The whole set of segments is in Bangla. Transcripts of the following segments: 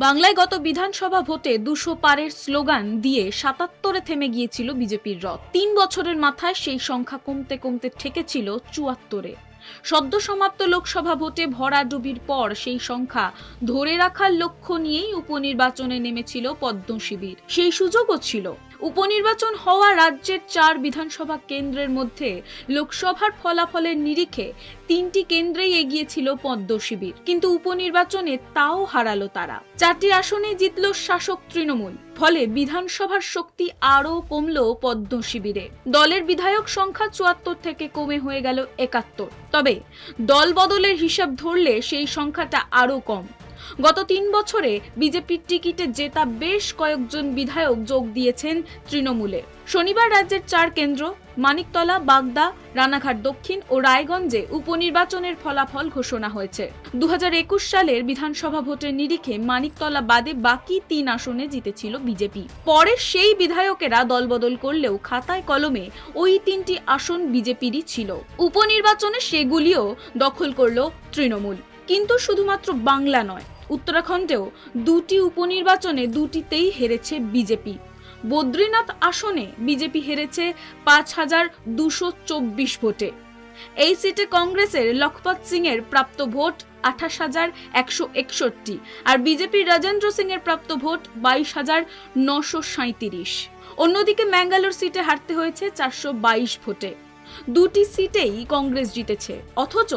বাংলায় গত বিধানসভা ভোটে ২০০ পারের স্লোগান দিয়ে ৭৭-এ থেমে গিয়েছিল বিজেপির রথ। ৩ বছরের মাথায় সেই সংখ্যা কমতে কমতে ঠেকেছিল ৭৪-এ। সদ্য সমাপ্ত লোকসভা ভোটে ভরাডুবির পর সেই সংখ্যা ধরে রাখার লক্ষ্য নিয়েই উপনির্বাচনে নেমেছিল পদ্ম শিবির। সেই সুযোগও ছিল। উপনির্বাচন হওয়া রাজ্যের ৪ বিধানসভা কেন্দ্রের মধ্যে লোকসভার ফলাফলের নিরিখে ৩টি কেন্দ্রেই এগিয়েছিল পদ্ম শিবির, কিন্তু উপনির্বাচনে তাও হারালো তারা। ৪টি আসনে জিতল শাসক তৃণমূল, ফলে বিধানসভার শক্তি আরও কমল পদ্ম শিবিরে। দলের বিধায়ক সংখ্যা ৭৪ থেকে কমে হয়ে গেল ৭১। তবে দল বদলের হিসাব ধরলে সেই সংখ্যাটা আরও কম। গত ৩ বছরে বিজেপির টিকিটে জেতা বেশ কয়েকজন বিধায়ক যোগ দিয়েছেন তৃণমূলে। শনিবার রাজ্যের ৪ কেন্দ্র মানিকতলা, বাগদা, রানাঘাট দক্ষিণ ও রায়গঞ্জে উপনির্বাচনের ফলাফল ঘোষণা হয়েছে। ২০২১ সালের বিধানসভা ভোটের নিরিখে মানিকতলা বাদে বাকি ৩ আসনে জিতেছিল বিজেপি। পরে সেই বিধায়কেরা দলবদল করলেও খাতায় কলমে ওই ৩টি আসন বিজেপিরই ছিল। উপনির্বাচনে সেগুলিও দখল করল তৃণমূল। কিন্তু শুধুমাত্র বাংলা নয়, উত্তরাখণ্ডেও ২টি উপনির্বাচনে ২টিতেই হেরেছে বিজেপি। বদ্রীনাথ আসনে বিজেপি হেরেছে ৫,২২৪ ভোটে। এই সিটে কংগ্রেসের লখপত সিং এর প্রাপ্ত ভোট ২৮,১৬১ আর বিজেপির রাজেন্দ্র সিং এর প্রাপ্ত ভোট ২২,৯৩৭। অন্যদিকে ম্যাঙ্গালোর সিটে হারতে হয়েছে ৪২২ ভোটে। ২টি সিটেই কংগ্রেস জিতেছে, অথচ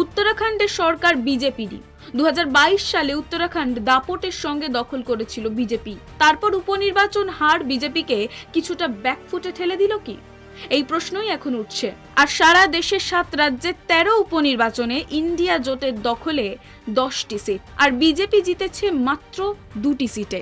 উত্তরাখণ্ডের সরকার বিজেপিরই। ২০২২ সালে উত্তরাখণ্ড দাপটের সঙ্গে দখল করেছিল বিজেপি। তারপর উপনির্বাচন হার বিজেপিকে কিছুটা ব্যাকফুটে ঠেলে দিল কি? এই প্রশ্নই এখন উঠছে। আর সারা দেশের ৭ রাজ্যের ১৩ উপনির্বাচনে ইন্ডিয়া জোটের দখলে ১০টি সিট, আর বিজেপি জিতেছে মাত্র ২টি সিটে।